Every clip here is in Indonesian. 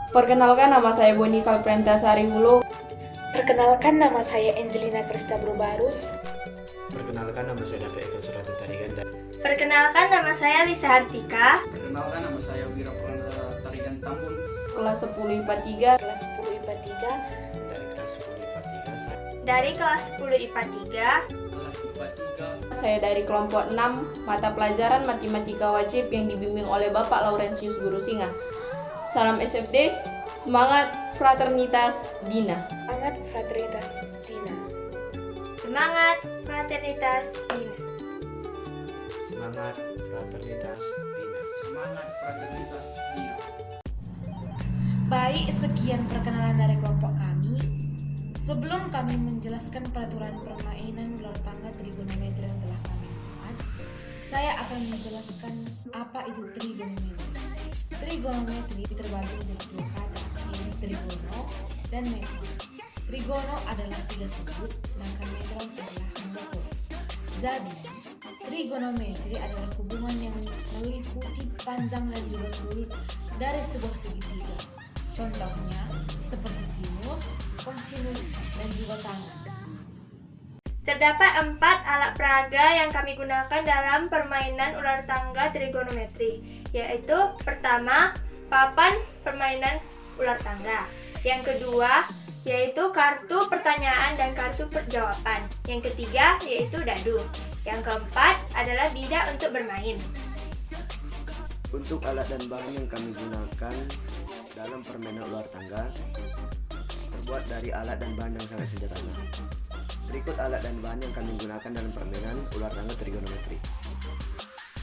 Perkenalkan, nama saya Boni Kalprenta Sarihulu. Perkenalkan, nama saya Angelina Krista Brubarus. Perkenalkan, nama saya David Eka Suratu Tarigan. Perkenalkan, nama saya Lisa Hartika. Perkenalkan, nama saya Wira Pranata Tarigan Tambun. Kelas 10 IPA 3. Kelas 10 IPA 3. Dari kelas 10 IPA 3 saya. Dari kelas 10 IPA 3. Kelas IPA 3. Saya dari kelompok 6, mata pelajaran matematika wajib yang dibimbing oleh Bapak Laurentius Guru Singa. Salam SFD, semangat fraternitas Dina. Semangat fraternitas Dina. Semangat fraternitas Dina. Semangat fraternitas Dina. Semangat fraternitas Dina. Baik, sekian perkenalan dari kelompok kami. Sebelum kami menjelaskan peraturan permainan ular tangga trigonometri yang telah kami buat, saya akan menjelaskan apa itu trigonometri. Trigonometri terbagi menjadi dua kata, yaitu trigono dan metron. Trigono adalah 3 sudut, sedangkan metron adalah mengukur. Jadi, trigonometri adalah hubungan yang meliputi panjang dan juga sudut dari sebuah segitiga. Contohnya seperti sinus, kosinus, dan juga tangan. Terdapat 4 alat peraga yang kami gunakan dalam permainan ular tangga trigonometri, yaitu pertama, papan permainan ular tangga. Yang kedua, yaitu kartu pertanyaan dan kartu jawaban. Yang ketiga, yaitu dadu. Yang keempat adalah bidak untuk bermain. Untuk alat dan bahan yang kami gunakan dalam permainan ular tangga terbuat dari alat dan bahan yang sangat sederhana. Berikut alat dan bahan yang kami gunakan dalam permainan ular tangga trigonometri.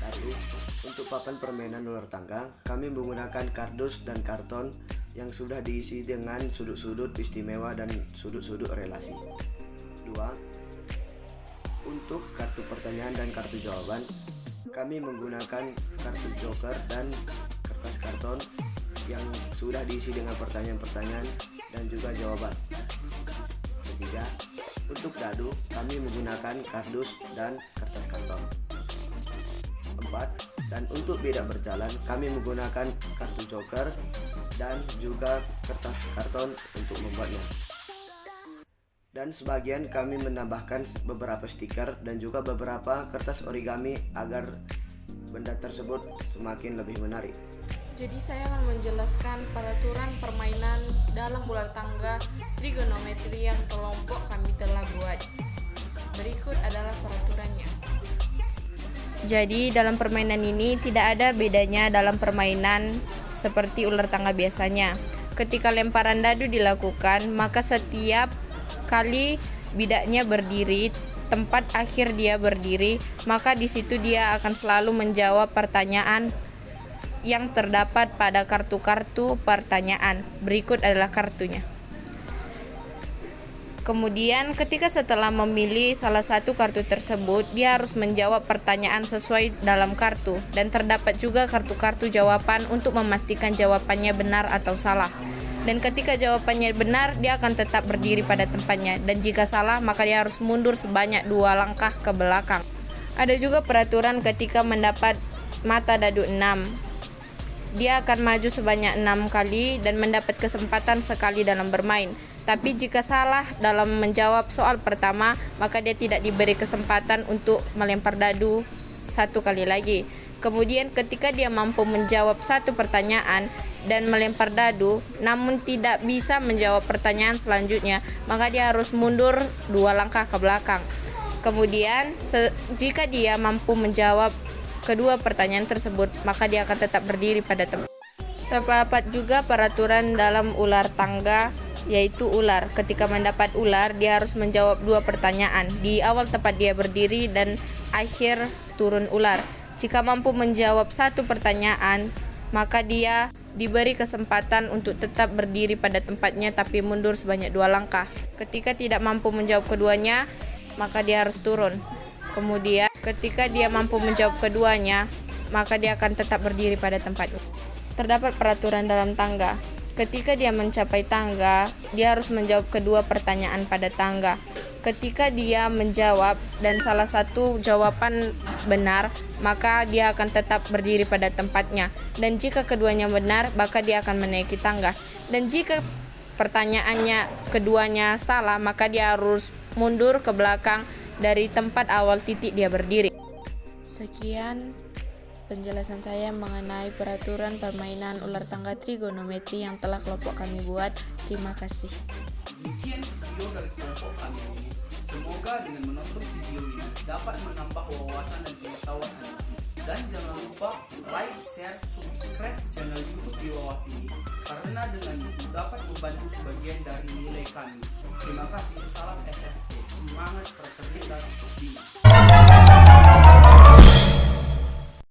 1. Untuk papan permainan ular tangga, kami menggunakan kardus dan karton yang sudah diisi dengan sudut-sudut istimewa dan sudut-sudut relasi. 2. Untuk kartu pertanyaan dan kartu jawaban, kami menggunakan kartu joker dan kertas karton yang sudah diisi dengan pertanyaan-pertanyaan dan juga jawaban. 3. Untuk dadu, kami menggunakan kardus dan kertas karton. 4. Dan untuk bidak berjalan, kami menggunakan kartu joker dan juga kertas karton untuk membuatnya. Dan sebagian kami menambahkan beberapa stiker dan juga beberapa kertas origami agar benda tersebut semakin lebih menarik. Jadi saya akan menjelaskan peraturan permainan dalam ular tangga trigonometri yang kelompok kami telah buat. Berikut adalah peraturannya. Jadi dalam permainan ini tidak ada bedanya dalam permainan seperti ular tangga biasanya. Ketika lemparan dadu dilakukan, maka setiap kali bidaknya berdiri, tempat akhir dia berdiri, maka di situ dia akan selalu menjawab pertanyaan yang terdapat pada kartu-kartu pertanyaan. Berikut adalah kartunya. Kemudian ketika setelah memilih salah satu kartu tersebut, dia harus menjawab pertanyaan sesuai dalam kartu, dan terdapat juga kartu-kartu jawaban untuk memastikan jawabannya benar atau salah. Dan ketika jawabannya benar, dia akan tetap berdiri pada tempatnya, dan jika salah maka dia harus mundur sebanyak 2 langkah ke belakang. Ada juga peraturan ketika mendapat mata dadu 6. Dia akan maju sebanyak 6 kali dan mendapat kesempatan sekali dalam bermain. Tapi jika salah dalam menjawab soal pertama, maka dia tidak diberi kesempatan untuk melempar dadu 1 kali lagi. Kemudian ketika dia mampu menjawab 1 pertanyaan dan melempar dadu, namun tidak bisa menjawab pertanyaan selanjutnya, maka dia harus mundur 2 langkah ke belakang. Kemudian jika dia mampu menjawab kedua pertanyaan tersebut, maka dia akan tetap berdiri pada tempat. Terdapat juga peraturan dalam ular tangga, yaitu ular. Ketika mendapat ular, dia harus menjawab 2 pertanyaan. Di awal tempat dia berdiri dan akhir turun ular. Jika mampu menjawab 1 pertanyaan, maka dia diberi kesempatan untuk tetap berdiri pada tempatnya tapi mundur sebanyak 2 langkah. Ketika tidak mampu menjawab keduanya, maka dia harus turun. Kemudian ketika dia mampu menjawab keduanya, maka dia akan tetap berdiri pada tempatnya. Terdapat peraturan dalam tangga. Ketika dia mencapai tangga, dia harus menjawab kedua pertanyaan pada tangga. Ketika dia menjawab dan salah satu jawaban benar, maka dia akan tetap berdiri pada tempatnya. Dan jika keduanya benar, maka dia akan menaiki tangga. Dan jika pertanyaannya keduanya salah, maka dia harus mundur ke belakang dari tempat awal titik dia berdiri. Sekian penjelasan saya mengenai peraturan permainan ular tangga trigonometri yang telah kelompok kami buat. Terima kasih. Demikian video dari kelompok kami ini. Semoga dengan menonton video ini dapat menambah wawasan dan pengetahuan Anda. Dan jangan lupa like, share, subscribe channel YouTube di bawah ini, karena dengan itu dapat membantu sebagian dari nilai kami. Terima kasih. Salam SFT. Semangat, fraternitas, Dina.